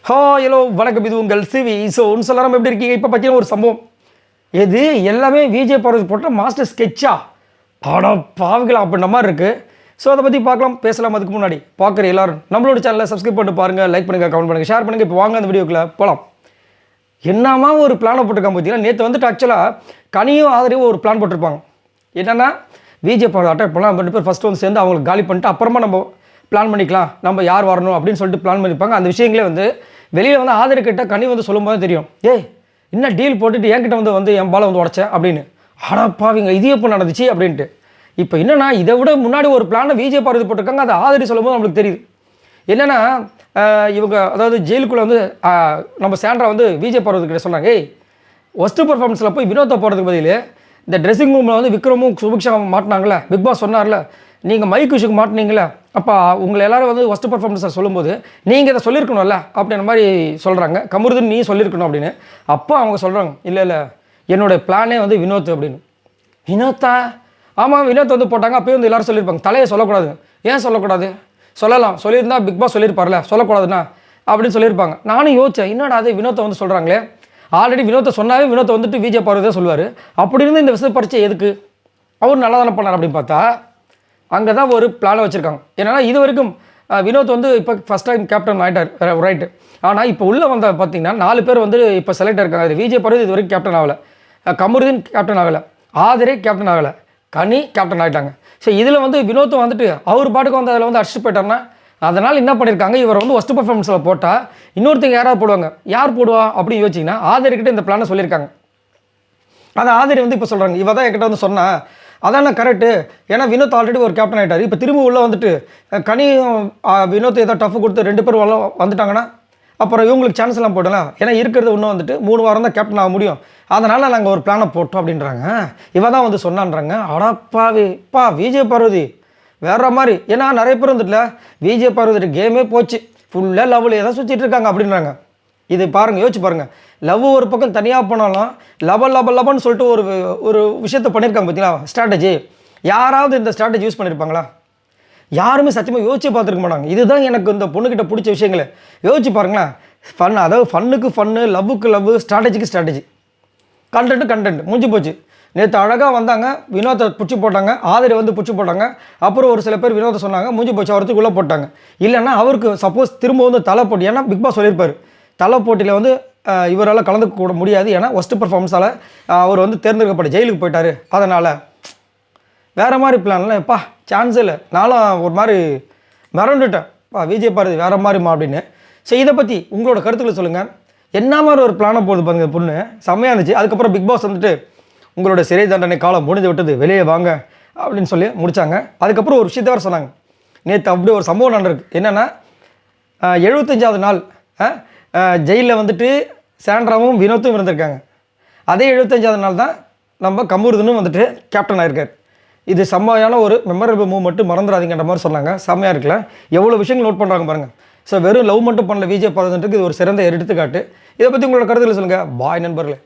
Hello வணக்கம், இது உங்கள் சிவி. ஸோ ஒன்று சொல்லலாம், எப்படி இருக்கீங்க? இப்போ பார்த்தீங்கன்னா ஒரு சம்பவம், எது எல்லாமே விஜய் பார்வதி போட்ட மாஸ்டர் ஸ்கெட்சா பட பாவிக்கலாம் அப்படின்ற மாதிரி இருக்குது. ஸோ அதை பற்றி பார்க்கலாம், பேசலாம். அதுக்கு முன்னாடி பார்க்குற எல்லாரும் நம்மளோட சேனலை சப்ஸ்கிரைப் பண்ணிட்டு பாருங்கள், லைக் பண்ணுங்கள், கமெண்ட் பண்ணுங்கள், ஷேர் பண்ணுங்கள். இப்போ வாங்க அந்த வீடியோக்குள்ளே போகலாம். என்னமா ஒரு பிளானை போட்டிருக்காங்க பார்த்தீங்கன்னா, நேற்று வந்துட்டு ஆக்சுவலாக கனியும் ஆதரவும் ஒரு பிளான் போட்டிருப்பாங்க. என்னென்னா விஜய் பார்வதி அட்டாக் பண்ணலாம், 2 பேர் ஃபஸ்ட்டு வந்து சேர்ந்து அவங்களுக்கு காலி பண்ணிட்டு அப்புறமா நம்ம பிளான் பண்ணிக்கலாம், நம்ம யார் வரணும் அப்படின்னு சொல்லிட்டு பிளான் பண்ணியிருப்பாங்க. அந்த விஷயங்களே வந்து வெளியில் வந்து ஆதரவு கிட்ட கனி வந்து சொல்லும்போது தெரியும், ஏய் என்ன டீல் போட்டுட்டு என்கிட்ட வந்து என் பாலை வந்து உடச்சேன் அப்படின்னு. பாவிங்க, இது எப்போ நடந்துச்சு அப்படின்ட்டு. இப்போ என்னென்னா இதை விட முன்னாடி ஒரு பிளானை விஜய் பார்வதி போட்டிருக்காங்க. அதை ஆதரவு சொல்லும்போது நம்மளுக்கு தெரியுது என்னென்னா, இவங்க அதாவது ஜெயிலுக்குள்ளே வந்து நம்ம சாண்ட்ரா வந்து விஜய் பார்வதி கிட்ட சொன்னாங்க, ஏய் ஒஸ்ட்டு பர்ஃபார்மன்ஸில் போய் வினோத்தை போகிறதுக்கு பதில் இந்த ட்ரெஸ்ஸிங் ரூமில் வந்து விக்ரமும் சுபிக்ஷா மாட்டினாங்களே, பிக் பாஸ் சொன்னார்ல, நீங்கள் மைக் விஷுக்கு மாட்டினீங்களே, அப்போ உங்களை எல்லோரும் வந்து ஒஸ்ட்டு பர்ஃபார்மன்ஸை சொல்லும்போது நீங்கள் இதை சொல்லியிருக்கணும்ல அப்படின்ற மாதிரி சொல்கிறாங்க. கமருதன் நீ சொல்லியிருக்கணும் அப்படின்னு. அப்போ அவங்க சொல்கிறாங்க, இல்லை என்னோடய பிளானே வந்து வினோத் அப்படின்னு. வினோத்தா? ஆமாம், வினோத் வந்து போட்டாங்க. அப்போயே வந்து எல்லோரும் சொல்லியிருப்பாங்க, தலையை சொல்லக்கூடாது. ஏன் சொல்லக்கூடாது? சொல்லலாம், சொல்லியிருந்தா பிக் பாஸ் சொல்லியிருப்பார்ல, சொல்லக்கூடாதுண்ணா அப்படின்னு சொல்லியிருப்பாங்க. நானும் யோசித்தேன், என்னடா அது வினோத்தை வந்து சொல்கிறாங்களே, ஆல்ரெடி வினோத்தை சொன்னாவே வினோத்தை வந்துட்டு விஜய் பார்வதி தான் சொல்லுவார். அப்படி இருந்து இந்த விஷயம் பறிச்சு எதுக்கு அவர் நல்லா தானே பண்ணார் அப்படின்னு பார்த்தா அங்கே தான் ஒரு பிளானை வச்சுருக்காங்க. ஏன்னா இது வரைக்கும் வினோத் வந்து இப்போ ஃபஸ்ட் டைம் கேப்டன் ஆகிட்டார், ரைட்டு. ஆனால் இப்போ உள்ளே வந்த பார்த்தீங்கன்னா 4 பேர் வந்து இப்போ செலக்ட் இருக்காங்க. அது விஜய் பார்வதி இது வரைக்கும் கேப்டன் ஆகலை, கமருதீன் கேப்டன் ஆகலை, ஆதரே கேப்டன் ஆகலை, கனி கேப்டன் ஆகிட்டாங்க. ஸோ இதில் வந்து வினோத்தும் வந்துட்டு அவர் பாட்டுக்கு வந்து அதில் வந்து அடிச்சுட்டு போயிட்டார்னா, அதனால் என்ன பண்ணியிருக்காங்க, இவர் வந்து ஒஸ்ட் பர்ஃபார்மன்ஸில் போட்டால் இன்னொருத்தங்க யாராவது போடுவாங்க, யார் போடுவா அப்படின்னு யோசிச்சிங்கன்னா ஆதரிக்கிட்ட இந்த பிளானை சொல்லியிருக்காங்க. ஆனால் ஆதரி வந்து இப்போ சொல்கிறாங்க, இவ தான் என்கிட்ட வந்து சொன்னால் அதான் கரெக்டு. ஏன்னா வினோத் ஆல்ரெடி ஒரு கேப்டன் ஆகிட்டார். இப்போ திரும்ப உள்ளே வந்துட்டு கனியும் வினோத் ஏதோ டஃப் கொடுத்து 2 பேர் வந்துட்டாங்கன்னா அப்புறம் இவங்களுக்கு சான்ஸ் எல்லாம் போடலாம். ஏன்னா இருக்கிறது இன்னும் வந்துட்டு 3 வாரம் தான் கேப்டன் ஆக முடியும். அதனால் நாங்கள் ஒரு பிளானை போட்டோம் அப்படின்றாங்க. இவ தான் வந்து சொன்னான்றாங்க. அடப்பாவிப்பா விஜய் பார்வதி வேற மாதிரி. ஏன்னா நிறைய பேர் வந்துட்டுல விஜய் பார்வதி கேமே போச்சு, ஃபுல்லாக லவ்வில் தான் சுற்றிட்டு இருக்காங்க அப்படின்றாங்க. இது பாருங்கள், யோசிச்சு பாருங்கள். லவ் ஒரு பக்கம் தனியாக போனாலும் லபன்னு சொல்லிட்டு ஒரு விஷயத்தை பண்ணியிருக்காங்க பார்த்தீங்களா, ஸ்ட்ராட்டஜி. யாராவது இந்த ஸ்ட்ராட்டஜி யூஸ் பண்ணியிருப்பாங்களா? யாருமே சத்தியமாக யோசிச்சு பார்த்துருக்க மாட்டாங்க. இதுதான் எனக்கு இந்த பொண்ணுக்கிட்ட பிடிச்ச விஷயங்களே. யோசிச்சு பாருங்களேன், ஃபன், அதாவது ஃபன்னுக்கு ஃபன்னு, லவ்வுக்கு லவ், ஸ்ட்ராட்டஜிக்கு ஸ்ட்ராட்டஜி, கண்டென்ட் முடிஞ்சு போச்சு. நேற்று அழகாக வந்தாங்க, வினோத்தை பிடிச்சி போட்டாங்க, ஆதரை வந்து பிடிச்சி போட்டாங்க. அப்புறம் ஒரு சில பேர் வினோத்தை சொன்னாங்க, முடிஞ்சு போச்சு, அவருக்கு உள்ளே போட்டாங்க. இல்லைன்னா அவருக்கு சப்போஸ் திரும்ப வந்து தலை போட்டி, ஏன்னா பிக் பாஸ் சொல்லியிருப்பார் தலை போட்டியில் வந்து இவரால் கலந்துக்க கூட முடியாது, ஏன்னா ஒஸ்ட் பர்ஃபார்மன்ஸால் அவர் வந்து தேர்ந்தெடுக்கப்பட்ட ஜெயிலுக்கு போயிட்டார். அதனால் வேறு மாதிரி பிளான்லாம் எப்பா சான்ஸ் இல்லை. நானும் ஒரு மாதிரி மறந்துட்டேன், விஜய் பார்வதி வேறு மாதிரிமா அப்படின்னு. ஸோ இதை பற்றி உங்களோட கருத்துக்களை சொல்லுங்கள். என்ன மாதிரி ஒரு பிளானை போகுது பாருங்க பொண்ணு, செம்மையாக இருந்துச்சு. அதுக்கப்புறம் பிக் பாஸ் வந்துட்டு உங்களோட சிறை தண்டனை காலம் முடிஞ்சு விட்டது, வெளியே வாங்க அப்படின்னு சொல்லி முடித்தாங்க. அதுக்கப்புறம் ஒரு விஷயத்தை வேறு சொன்னாங்க. நேற்று அப்படி ஒரு சம்பவம் நடந்திருக்கு. என்னென்னா 75வது நாள் ஜெயிலில் வந்துட்டு சாண்ட்ராவும் வினோத்தும் இருந்திருக்காங்க. அதே 75வது நாள் தான் நம்ம கமருதனும் வந்துட்டு கேப்டன் ஆகிருக்கார். இது செம்மையான ஒரு மெமரபிள் மூவ்மெண்ட்டு, மறந்துடாதீங்கன்ற மாதிரி சொன்னாங்க. செம்மையாக இருக்கல, எவ்வளோ விஷயங்கள் நோட் பண்ணுறாங்க பாருங்கள். ஸோ வெறும் லவ் மட்டும் பண்ணல விஜய் பார்வதின்றது இது ஒரு சிறந்த எடுத்துக்காட்டு. இதை பற்றி உங்களோட கருத்துக்களை சொல்லுங்கள். பாய் நண்பர்களே.